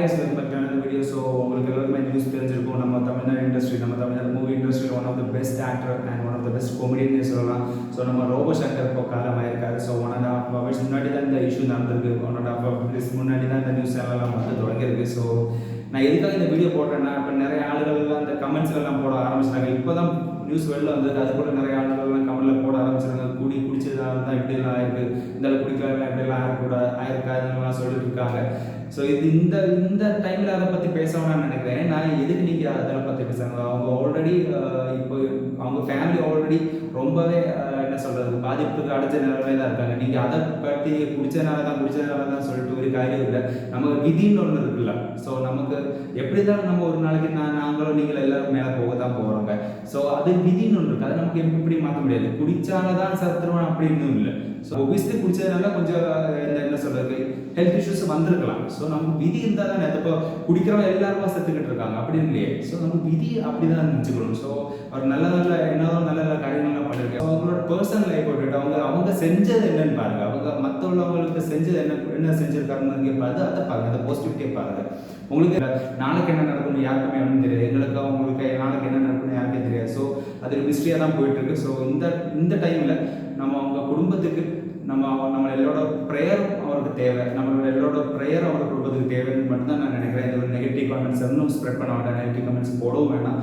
guys, welcome back to another video. So உங்களுக்கு எல்லாருமே news தெரிஞ்சிருக்கும். நம்ம தமிழ்நாடு இண்டஸ்ட்ரி, நம்ம தமிழ்நாடு மூவி இண்டஸ்ட்ரியில் one of the best actor and one of the best comedian சொல்லலாம். ஸோ நம்ம ரோபோ சங்கர் இப்போ காலமாயிருக்காரு. ஸோ 1.5 hours முன்னாடி தான் இந்த இஷ்யூ நடந்திருக்கு. 1.5 hours முன்னாடி தான் இந்த நியூஸ் எல்லாம் வந்து தொடங்கியிருக்கு. ஸோ நான் எதுக்காக இந்த வீடியோ போட்டேன்னா, இப்போ நிறைய ஆளுகள்லாம் இந்த கமெண்ட்ஸ்லாம் போட ஆரம்பிச்சிட்டாங்க. இப்போ தான் நியூஸ் வெளில வந்தது. அது கூட நிறைய ஆளுகள்லாம் கமெண்ட்டில் போட ஆரம்பிச்சிருக்காங்க. குடிச்சதுனால தான் இப்படிலாம் ஆயிருக்கு, இந்த குடிக்கலாம் இப்படிலாம் ஆயிருக்காதுலாம் சொல்லிட்டு இருக்காங்க. ஸோ இந்த டைமில் அதை பற்றி பேசணும்னு நான் நினைக்கிறேன். நான் எதுக்கு நீங்கள் அதெல்லாம் பற்றி பேசுகிறாங்க? அவங்க ஆல்ரெடி இப்போ அவங்க ஃபேமிலி ஆல்ரெடி ரொம்பவே என்ன சொல்கிறது, பாதிப்புக்கு அடைஞ்ச நிலைமை தான் இருக்காங்க. நீங்கள் அதை பற்றி குடிச்சதுனால தான் சொல்லிட்டு ஒரு காரியம் இல்லை. நமக்கு விதின்னு ஒன்று இருக்குல்ல. ஸோ நமக்கு எப்படி தான் நம்ம ஒரு நாளைக்கு நாங்களும் நீங்கள் எல்லாரும் மேலே போக தான் போகிறோங்க. ஸோ அது விதின்னு ஒன்று இருக்குது. அதை நமக்கு எப்படி மாற்ற முடியாது. குடித்தால்தான் சத்துருவான் அப்படின்னு இல்லை. ஸோ ஒபியஸ்லி குடிச்சதுனால கொஞ்சம் என்ன சொல்கிறது, ஹெல்த் இஷ்யூஸ் வந்திருக்கலாம். ஸோ நம்ம விதி இருந்தால் தான் இப்போ குடிக்கிறவங்க எல்லாருமே செத்துக்கிட்டு இருக்காங்க அப்படின்னு இல்லையே. ஸோ நம்ம விதி அப்படி தான் நினச்சிக்கணும். ஸோ அவர் நல்ல என்னதான் நல்ல காரியங்கள்லாம் பண்ணியிருக்காங்க. அவங்களோட பர்சனல் லைஃப் விட்டுட்டு அவங்க செஞ்சது என்னன்னு பாருங்க. அவங்க மற்றவங்களுக்கு செஞ்சது என்ன செஞ்சிருக்காருன்னு பார்த்து அதை பாருங்க, அதை பாசிட்டிவிட்டியை பாருங்க. உங்களுக்கு நாளைக்கு என்ன நடக்கும்னு யாருக்குமே ஒன்றும் தெரியாது. எங்களுக்கு அவங்களுக்கு நாளைக்கு என்ன நடக்கும்னு யாருக்கே தெரியாது. ஸோ அது ஒரு மிஸ்ட்ரியாக தான் போயிட்டு இருக்கு. ஸோ இந்த டைமில் நம்ம அவங்க குடும்பத்துக்கு நம்ம எல்லோட ப்ரேயர் அவருக்கு தேவை. நம்மளோட எல்லோட ப்ரேயர் அவரோட குடும்பத்துக்கு தேவைன்னு மட்டும் தான் நான் நினைக்கிறேன். இந்த ஒரு நெகட்டிவ் கமெண்ட்ஸ் இன்னும் ஸ்ப்ரெட் பண்ண வேண்டாம், நெகட்டிவ் கமெண்ட்ஸ் போடவும் வேண்டாம்.